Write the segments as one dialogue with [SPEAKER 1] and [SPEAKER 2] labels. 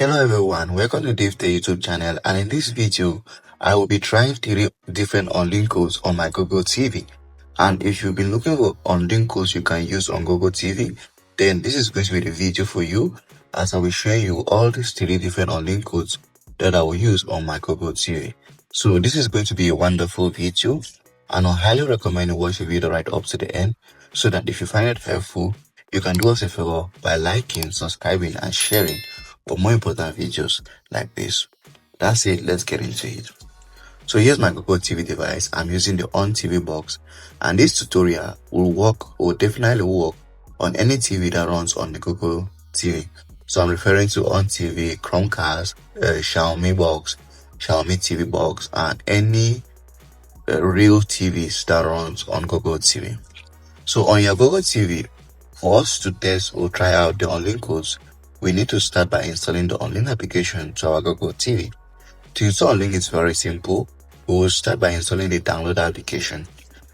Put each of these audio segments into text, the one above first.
[SPEAKER 1] Hello everyone, welcome to DaveTech YouTube channel, and in this video, I will be trying 3 different Unlinked codes on my Google TV. And if you've been looking for Unlinked codes you can use on Google TV, then this is going to be the video for you, as I will show you all these 3 different Unlinked codes that I will use on my Google TV. So this is going to be a wonderful video, and I highly recommend you watch the video right up to the end, so that if you find it helpful, you can do us a favor by liking, subscribing, and sharing for more important videos like this. That's it, let's get into it. So here's my Google TV device. I'm using the On TV box, and this tutorial will definitely work on any TV that runs on the Google TV. So I'm referring to On TV, Chromecast, Xiaomi box, Xiaomi TV box, and any real TVs that runs on Google TV. So on your Google TV, for us to test or try out the Unlinked codes, we need to start by installing the Unlinked application to our Google TV. To install Unlinked is very simple. We will start by installing the download application.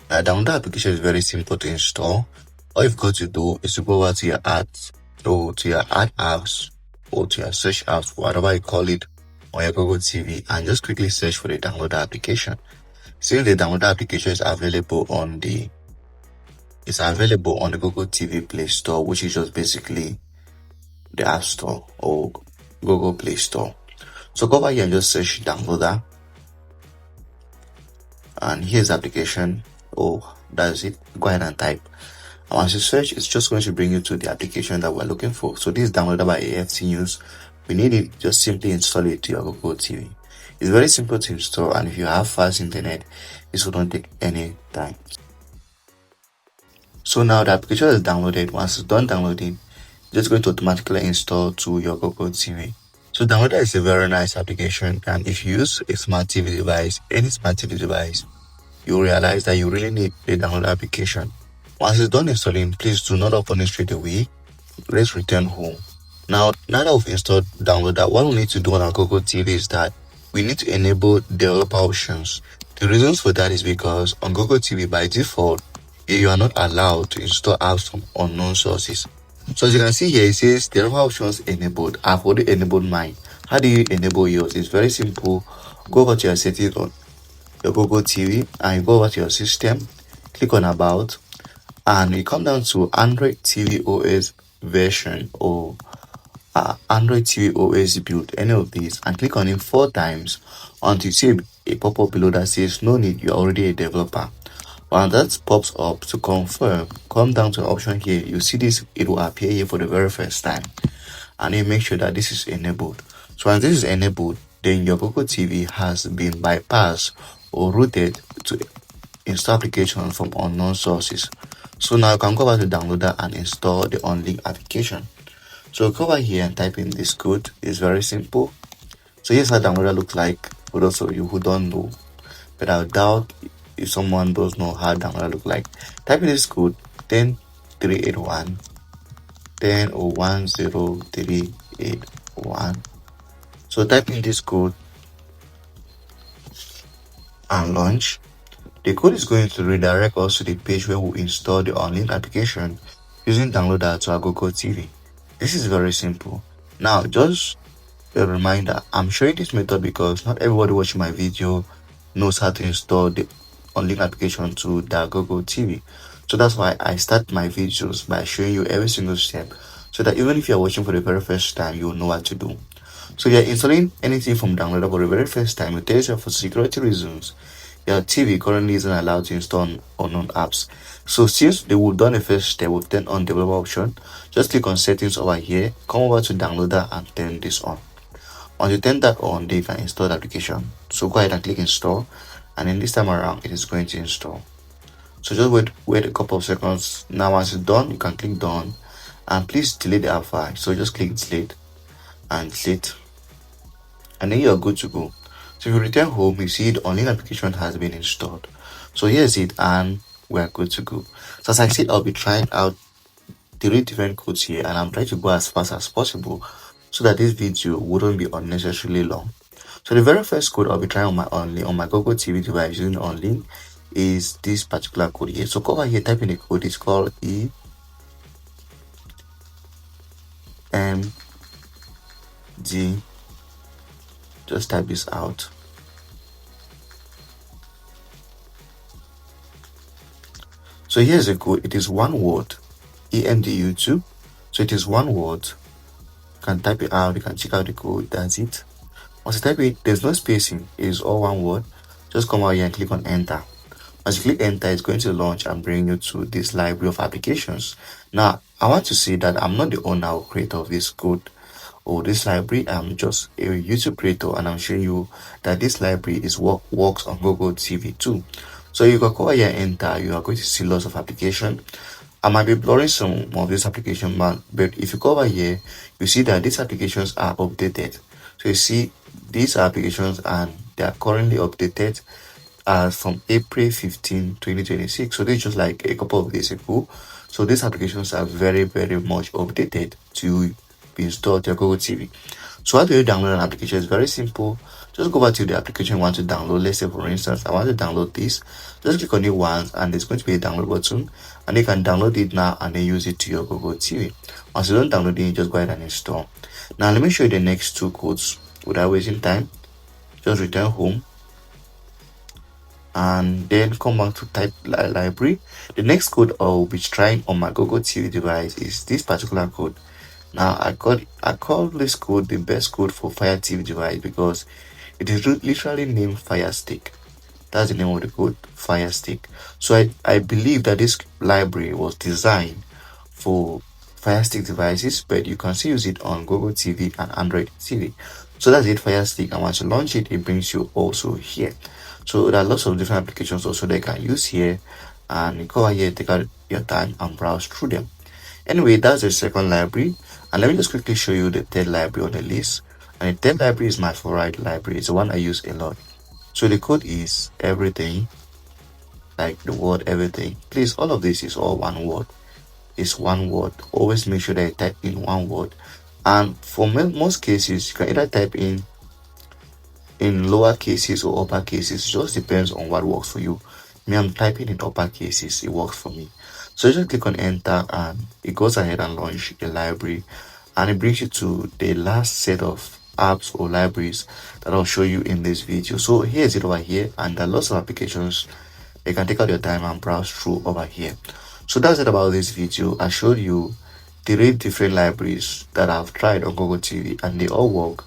[SPEAKER 1] Now, download application is very simple to install. All you've got to do is to go over to your apps, or to your ad apps, or to your search apps, whatever you call it, on your Google TV, and just quickly search for the download application. Since the download application is available on the Google TV Play Store, which is just basically the App Store or Google Play Store. So go over here and just search downloader, and here's the application. Oh, that's it. Go ahead and type. And once you search, it's just going to bring you to the application that we're looking for. So this is downloaded by AFT News. We need it, just simply install it to your Google TV. It's very simple to install, and if you have fast internet, this will not take any time. So now the application is downloaded. Once it's done downloading, it's just going to automatically install to your Google TV. So Downloader is a very nice application, and if you use a smart TV device, any smart TV device, you'll realize that you really need the Downloader application. Once it's done installing, please do not open it straight away. Let's return home. Now that we've installed Downloader, what we need to do on our Google TV is that we need to enable developer options. The reasons for that is because on Google TV by default, you are not allowed to install apps from unknown sources. So as you can see here, it says developer options enabled. I've already enabled mine. How do you enable yours? It's very simple. Go over to your settings on your Google TV, and you go over to your system, click on about, and you come down to Android TV OS version or Android TV OS build, any of these, and click on it 4 times until you see a pop-up below that says no need, you're already a developer. When that pops up, to confirm, come down to the option here. You see this, it will appear here for the very first time, and you make sure that this is enabled. So when this is enabled, then your Google TV has been bypassed or routed to install applications from unknown sources. So now you can go over to downloader and install the Unlinked application. So go over here and type in this code. It's very simple. So here's how downloader looks like for those of you who don't know, but I doubt if someone does know how downloader look like. Type in this code 10381 100381. So type in this code and launch. The code is going to redirect us to the page where we install the Unlinked application using downloader to our Google TV. This is very simple. Now, just a reminder, I'm showing this method because not everybody watching my video knows how to install the Unlinked application to their Google TV. So that's why I start my videos by showing you every single step, so that even if you're watching for the very first time, you'll know what to do. So you're installing anything from downloader for the very first time, it tells you for security reasons, your TV currently isn't allowed to install unknown apps. So since they would done the first step, we've turned on developer option. Just click on settings over here, come over to downloader and turn this on. Once you turn that on, then you can install the application. So go ahead and click install, and then this time around it is going to install. So just wait a couple of seconds. Now once it's done, you can click done, and please delete the app file. So just click delete and delete, and then you're good to go. So if you return home, you see the Unlinked application has been installed. So here's it, and we're good to go. So as I said, I'll be trying out 3 different codes here, and I'm trying to go as fast as possible so that this video wouldn't be unnecessarily long. So the very first code I'll be trying on my Google TV device using Unlinked is this particular code here. So go over here, type in the code. It's called D, just type this out. So here's the code. It is one word, EMDU2. So it is one word. You can type it out, you can check out the code, that's it. Once you type it, there's no spacing, it is all one word. Just come out here and click on enter. Once you click enter, it's going to launch and bring you to this library of applications. Now, I want to say that I'm not the owner or creator of this code or this library. I'm just a YouTube creator, and I'm showing you that this library works on Google TV too. So you can go here and enter, you are going to see lots of applications. I might be blurring some of these applications, but if you go over here, you see that these applications are updated. So you see these applications, and they are currently updated from April 15, 2026. So this is just like a couple of days ago. So these applications are very, very much updated to be installed to your Google TV. So how do you download an application? It's very simple. Just go back to the application you want to download. Let's say, for instance, I want to download this. Just click on it once, and there's going to be a download button, and you can download it now and then use it to your Google TV. Once you don't download it, just go ahead and install. Now let me show you the next two codes without wasting time. Just return home and then come back to type library. The next code I will be trying on my Google TV device is this particular code. Now I call this code the best code for Fire TV device because it is literally named Fire Stick. That's the name of the code, Fire Stick. So I believe that this library was designed for Fire Stick devices, but you can still use it on Google TV and Android TV. So that's it, Fire Stick. And once you launch it, it brings you also here. So there are lots of different applications also they can use here, and you go here, take out your time and browse through them. Anyway, that's the second library, and let me just quickly show you the third library on the list. And the third library is my favorite library. It's the one I use a lot. So the code is everything, like the word everything. Please, all of this is all one word. It's one word. Always make sure that you type in one word. And for most cases, you can either type in lower cases or upper cases. It just depends on what works for you. Me, I'm typing in upper cases. It works for me. So just click on enter, and it goes ahead and launch the library, and it brings you to the last set of apps or libraries that I'll show you in this video. So here's it over here, and there are lots of applications. You can take out your time and browse through over here. So that's it about this video. I showed you 3 different libraries that I've tried on Google TV, and they all work.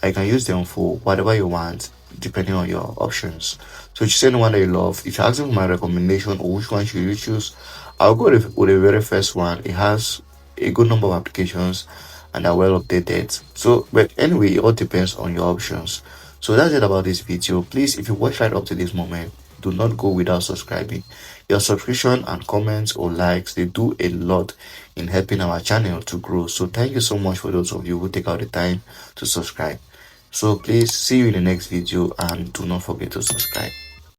[SPEAKER 1] I can use them for whatever you want, depending on your options. So if you see anyone that you love, if you're asking for my recommendation or which one should you choose, I'll go with the very first one. It has a good number of applications and are well updated. So, but anyway, it all depends on your options. So that's it about this video. Please, if you watch right up to this moment, do not go without subscribing. Your subscription and comments or likes, they do a lot in helping our channel to grow. So thank you so much for those of you who take out the time to subscribe. So please, see you in the next video, and do not forget to subscribe.